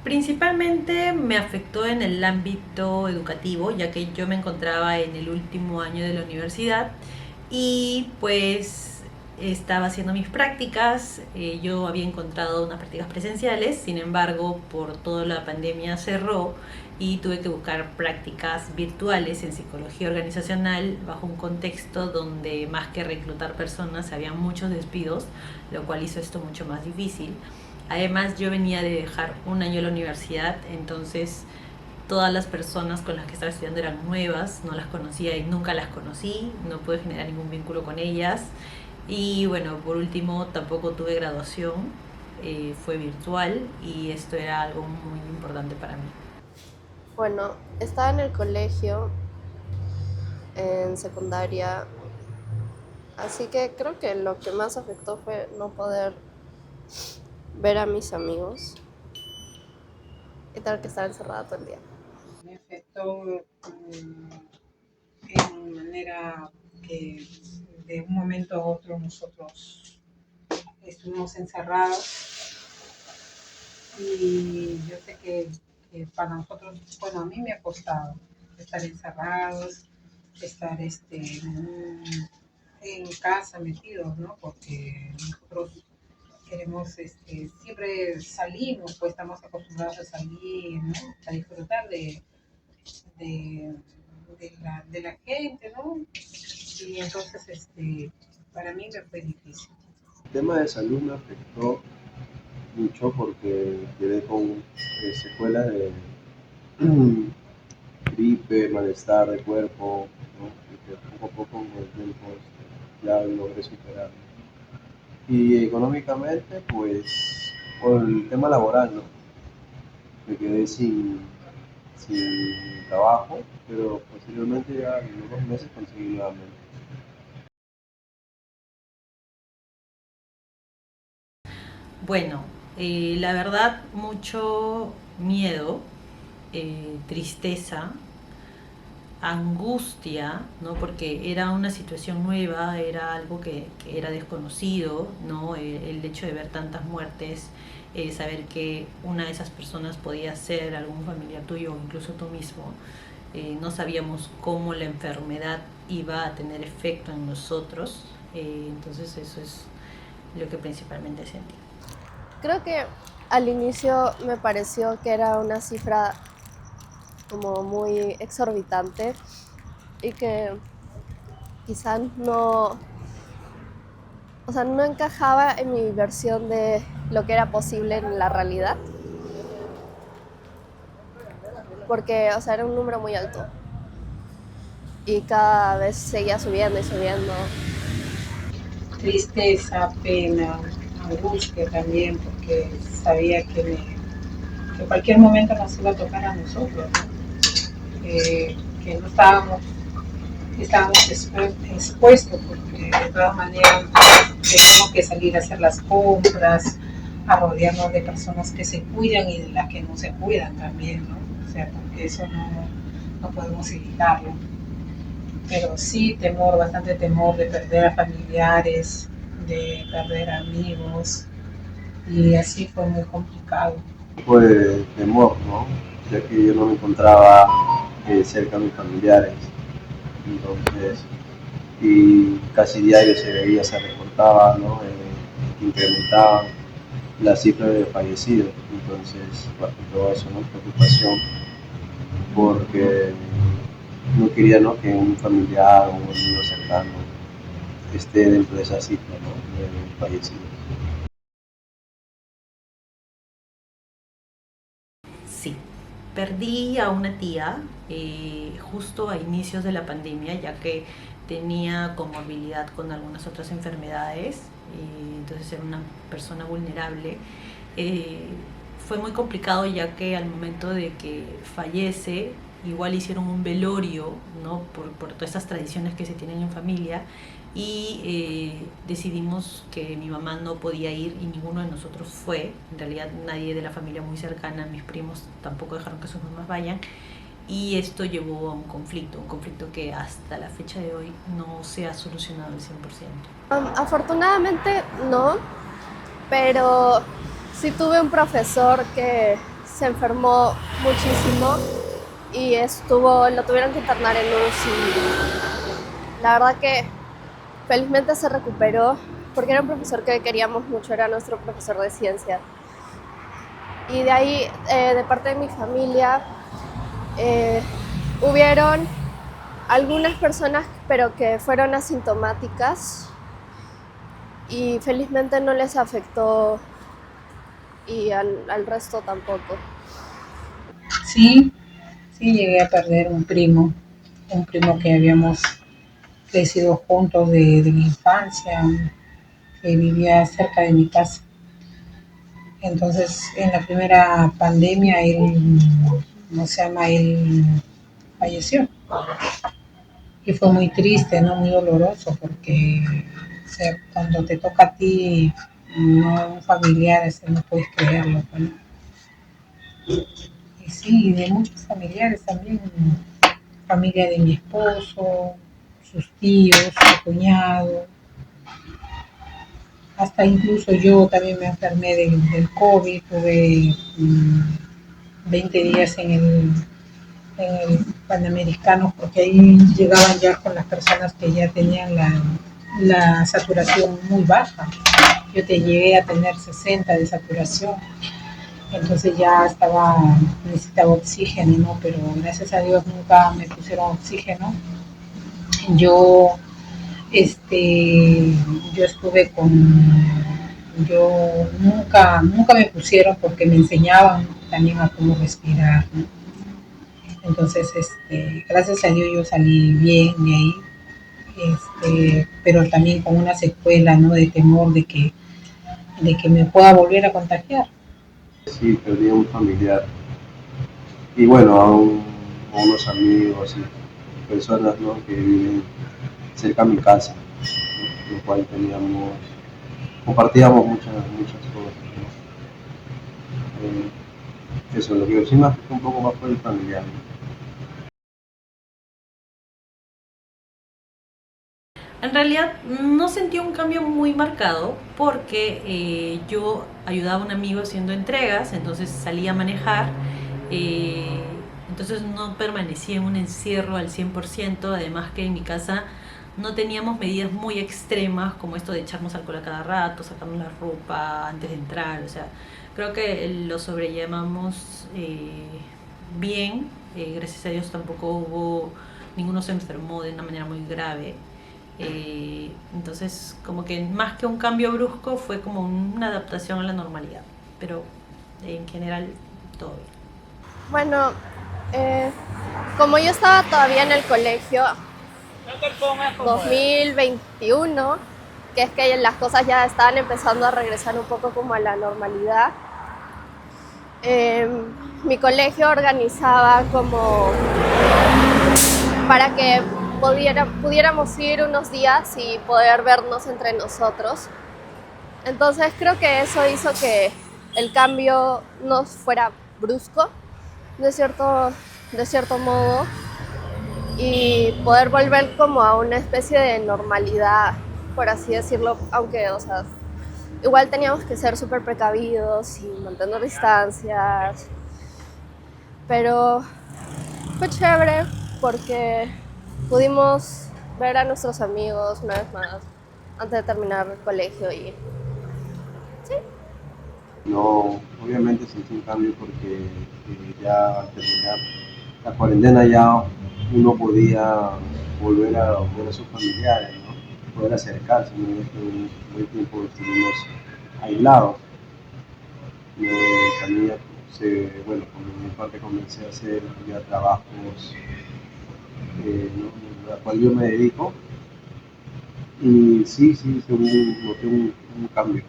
Principalmente me afectó en el ámbito educativo, ya que yo me encontraba en el último año de la universidad y pues estaba haciendo mis prácticas. Yo había encontrado unas prácticas presenciales, sin embargo, por toda la pandemia cerró y tuve que buscar prácticas virtuales en psicología organizacional bajo un contexto donde más que reclutar personas había muchos despidos, lo cual hizo esto mucho más difícil. Además, yo venía de dejar un año la universidad, entonces todas las personas con las que estaba estudiando eran nuevas, no las conocía y nunca las conocí, no pude generar ningún vínculo con ellas. Y bueno, por último, tampoco tuve graduación, fue virtual y esto era algo muy importante para mí. Bueno, estaba en el colegio, en secundaria, así que creo que lo que más afectó fue no poder ver a mis amigos y tener que estar encerrada todo el día. Me afectó en manera que de un momento a otro nosotros estuvimos encerrados y yo sé que para nosotros, bueno, a mí me ha costado estar encerrados, estar en casa metidos, ¿no? Porque nosotros queremos, siempre salimos, pues estamos acostumbrados a salir, ¿no? A disfrutar de, de la gente, ¿no? Y entonces, para mí me fue difícil. El tema de salud me afectó mucho porque quedé con secuelas de gripe, malestar de cuerpo, ¿no? Y que poco a poco con el tiempo ya logré superar. Y económicamente, pues por el tema laboral, ¿no? Me quedé sin trabajo, pero posteriormente ya en unos 2 meses conseguí nuevamente. Bueno, la verdad, mucho miedo, tristeza, angustia, ¿no? Porque era una situación nueva, era algo que era desconocido, ¿no? El hecho de ver tantas muertes, saber que una de esas personas podía ser algún familiar tuyo o incluso tú mismo. No sabíamos cómo la enfermedad iba a tener efecto en nosotros, entonces eso es lo que principalmente sentí. Creo que al inicio me pareció que era una cifra como muy exorbitante y que quizás no, o sea, no encajaba en mi versión de lo que era posible en la realidad, porque, o sea, era un número muy alto y cada vez seguía subiendo y subiendo. Tristeza, pena, angustia también, porque sabía que en cualquier momento nos iba a tocar a nosotros, ¿no? Que no estábamos expuestos, porque de todas maneras tenemos que salir a hacer las compras, a rodearnos de personas que se cuidan y de las que no se cuidan también, ¿no? O sea, porque eso no podemos evitarlo. Pero sí temor, bastante temor de perder a familiares, de perder amigos, y así fue muy complicado. Fue de temor, ¿no? Ya que yo no me encontraba cerca de mis familiares, entonces, y casi diario se veía, se reportaba, ¿no? Incrementaban la cifra de fallecidos, entonces, bajo todo eso, ¿no? Preocupación, porque no quería, ¿no? Que un familiar o un amigo cercano esté dentro de esa cifra, ¿no? De fallecidos. Sí, perdí a una tía justo a inicios de la pandemia, ya que tenía comorbilidad con algunas otras enfermedades, entonces era una persona vulnerable. Eh, Fue muy complicado ya que al momento de que fallece, igual hicieron un velorio, ¿no? Por todas estas tradiciones que se tienen en familia y decidimos que mi mamá no podía ir y ninguno de nosotros fue. En realidad nadie de la familia muy cercana, mis primos tampoco dejaron que sus mamás vayan y esto llevó a un conflicto que hasta la fecha de hoy no se ha solucionado al 100%. Afortunadamente no, pero sí tuve un profesor que se enfermó muchísimo y lo tuvieron que internar en UCI. La verdad que felizmente se recuperó porque era un profesor que queríamos mucho, era nuestro profesor de ciencia. Y de ahí, de parte de mi familia, hubieron algunas personas, pero que fueron asintomáticas y felizmente no les afectó y al resto tampoco. Sí, sí llegué a perder un primo que habíamos crecido juntos de mi infancia, que vivía cerca de mi casa. Entonces, en la primera pandemia, él falleció. Y fue muy triste, ¿no? Muy doloroso, porque o sea, cuando te toca a ti, no un familiar, no puedes creerlo, ¿no? Y sí, de muchos familiares también, familia de mi esposo, sus tíos, su cuñado, hasta incluso yo también me enfermé del COVID, tuve 20 días en el Panamericano, porque ahí llegaban ya con las personas que ya tenían la saturación muy baja. Yo te llegué a tener 60 de saturación, entonces ya necesitaba oxígeno, ¿no? Pero gracias a Dios nunca me pusieron oxígeno. Yo, yo estuve nunca me pusieron porque me enseñaban también a cómo respirar, ¿no? Entonces, gracias a Dios yo salí bien de ahí, pero también con una secuela, ¿no? De temor de que me pueda volver a contagiar. Sí, perdí a un familiar y bueno, a unos amigos y personas, ¿no? Que viven cerca de mi casa, ¿no? Lo cual compartíamos muchas cosas, ¿no? Eso, lo que sí me afectó un poco más fue el familiar, ¿no? En realidad no sentí un cambio muy marcado porque yo ayudaba a un amigo haciendo entregas, entonces salía a manejar, eh, entonces no permanecía en un encierro al 100%, además que en mi casa no teníamos medidas muy extremas como esto de echarnos alcohol a cada rato, sacarnos la ropa antes de entrar, o sea, creo que lo sobrellevamos bien, gracias a Dios tampoco ninguno se enfermó de una manera muy grave. Entonces, como que más que un cambio brusco, fue como una adaptación a la normalidad. Pero en general, todo bien. Bueno, eh, como yo estaba todavía en el colegio 2021, que es que las cosas ya estaban empezando a regresar un poco como a la normalidad, mi colegio organizaba como para que pudiéramos ir unos días y poder vernos entre nosotros. Entonces creo que eso hizo que el cambio no fuera brusco, de cierto modo, y poder volver como a una especie de normalidad, por así decirlo, aunque, o sea, igual teníamos que ser súper precavidos y mantener distancias, pero fue chévere porque pudimos ver a nuestros amigos una vez más antes de terminar el colegio y sí. No, obviamente sentí un cambio porque ya al terminar la cuarentena ya uno podía volver a ver a sus familiares, ¿no? Poder acercarse, ¿no? Ya que un buen tiempo estuvimos aislados. También ya, bueno, por mi parte comencé a hacer ya trabajos, ¿no? A cual yo me dedico y sí, noté un cambio.